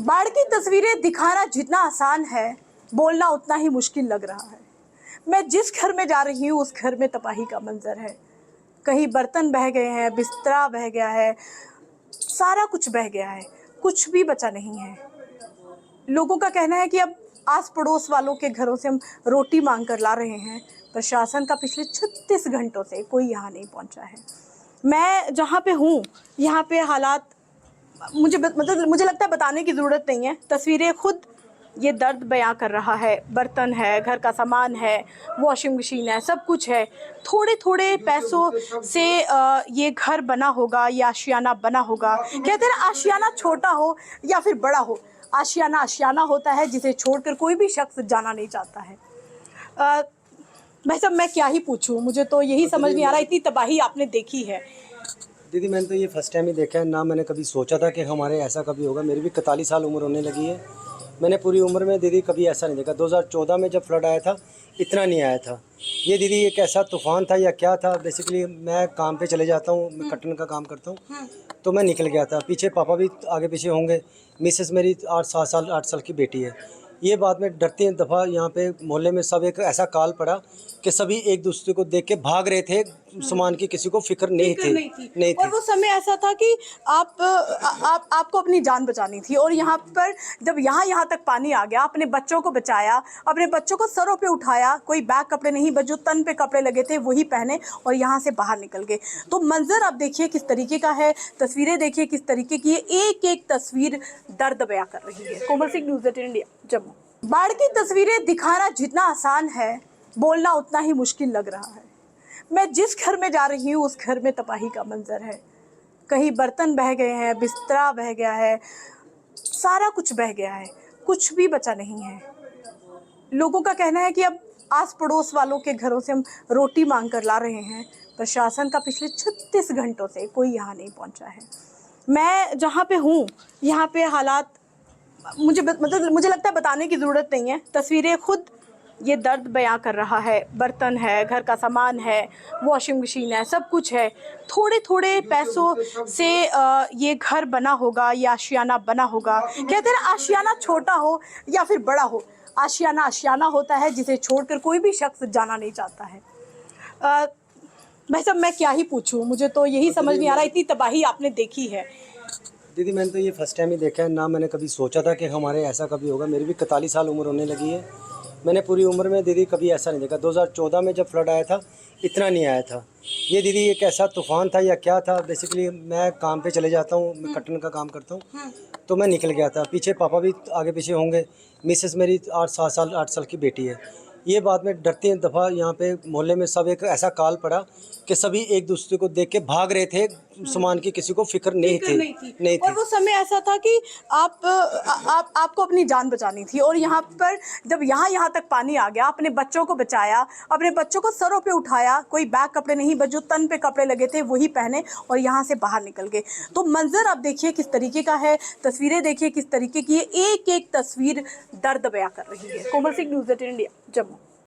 बाढ़ की तस्वीरें दिखाना जितना आसान है, बोलना उतना ही मुश्किल लग रहा है। मैं जिस घर में जा रही हूँ उस घर में तबाही का मंजर है। कहीं बर्तन बह गए हैं, बिस्तरा बह गया है, सारा कुछ बह गया है, कुछ भी बचा नहीं है। लोगों का कहना है कि अब आस पड़ोस वालों के घरों से हम रोटी मांग कर ला रहे हैं। प्रशासन का पिछले 36 घंटों से कोई यहाँ नहीं पहुँचा है। मैं जहाँ पे हूँ यहाँ पे हालात मुझे लगता है बताने की ज़रूरत नहीं है। तस्वीरें खुद ये दर्द बयां कर रहा है। बर्तन है, घर का सामान है, वॉशिंग मशीन है, सब कुछ है। थोड़े थोड़े पैसों से ये घर बना होगा, ये आशियाना बना होगा। कहते हैं ना, आशियाना छोटा हो या फिर बड़ा हो, आशियाना आशियाना होता है जिसे छोड़कर कोई भी शख्स जाना नहीं चाहता है। भाई साहब, मैं क्या ही पूछूं, मुझे तो यही समझ नहीं आ रहा। इतनी तबाही आपने देखी है। दीदी, मैंने तो ये फर्स्ट टाइम ही देखा है ना। मैंने कभी सोचा था कि हमारे ऐसा कभी होगा। मेरी भी 41 साल उम्र होने लगी है। मैंने पूरी उम्र में दीदी कभी ऐसा नहीं देखा। 2014 में जब फ्लड आया था, इतना नहीं आया था। ये दीदी एक ऐसा तूफ़ान था या क्या था। बेसिकली मैं काम पे चले जाता हूँ, मैं कटन का काम करता हूँ, तो मैं निकल गया था। पीछे पापा भी आगे पीछे होंगे। मिसेस मेरी 8 साल की बेटी है। ये बात में डरते दफ़ा यहाँ पे मोहल्ले में सब एक ऐसा काल पड़ा कि सभी एक दूसरे को देख के भाग रहे थे। सामान की किसी को फिक्र नहीं थी। और वो समय ऐसा था कि आपको अपनी जान बचानी थी। और यहाँ पर जब यहाँ तक पानी आ गया, अपने बच्चों को बचाया, अपने बच्चों को सरों पे उठाया। कोई बैग कपड़े नहीं, बस जो तन पे कपड़े लगे थे वही पहने और यहाँ से बाहर निकल गए। तो मंजर आप देखिए किस तरीके का है, तस्वीरें देखिए किस तरीके की है। एक एक तस्वीर दर्द बयां कर रही है। Komal Singh, news 18 India, Jammu. बाढ़ की तस्वीरें दिखाना जितना आसान है, बोलना उतना ही मुश्किल लग रहा है। मैं जिस घर में जा रही हूँ उस घर में तबाही का मंजर है। कहीं बर्तन बह गए हैं, बिस्तरा बह गया है, सारा कुछ बह गया है, कुछ भी बचा नहीं है। लोगों का कहना है कि अब आस पड़ोस वालों के घरों से हम रोटी मांग कर ला रहे हैं। प्रशासन का पिछले 36 घंटों से कोई यहाँ नहीं पहुँचा है। मैं जहाँ पे हूँ यहाँ पे हालात मुझे लगता है बताने की ज़रूरत नहीं है। तस्वीरें खुद ये दर्द बयां कर रहा है। बर्तन है, घर का सामान है, वॉशिंग मशीन है, सब कुछ है। थोड़े थोड़े पैसों से ये घर बना होगा, ये आशियाना बना होगा। कहते हैं ना, आशियाना छोटा हो या फिर बड़ा हो, आशियाना आशियाना होता है जिसे छोड़कर कोई भी शख्स जाना नहीं चाहता है। भाई साहब, मैं क्या ही पूछूं, मुझे तो यही समझ नहीं आ रहा। इतनी तबाही आपने देखी है। दीदी, मैंने तो ये फर्स्ट टाइम ही देखा है ना। मैंने कभी सोचा था कि हमारे ऐसा कभी होगा। मेरी भी 41 साल उम्र होने लगी है। मैंने पूरी उम्र में दीदी कभी ऐसा नहीं देखा। 2014 में जब फ्लड आया था, इतना नहीं आया था। ये दीदी एक ऐसा तूफ़ान था या क्या था। बेसिकली मैं काम पे चले जाता हूँ, मैं कटन का काम करता हूँ, तो मैं निकल गया था। पीछे पापा भी आगे पीछे होंगे। मिसेस मेरी 8 साल की बेटी है। ये बात में डरते दफ़ा यहाँ पे मोहल्ले में सब एक ऐसा काल पड़ा कि सभी एक दूसरे को देख के भाग रहे थे। सामान की किसी को फिक्र नहीं थी। और वो समय ऐसा था कि आपको अपनी जान बचानी थी। और यहाँ पर जब यहाँ तक पानी आ गया, अपने बच्चों को बचाया, अपने बच्चों को सरों पे उठाया। कोई बैग कपड़े नहीं, बस जो तन पे कपड़े लगे थे वही पहने और यहाँ से बाहर निकल गए। तो मंजर आप देखिए किस तरीके का है, तस्वीरें देखिए किस तरीके की है। एक एक तस्वीर दर्द बयां कर रही है। Komal Singh, news 18 India, Jammu.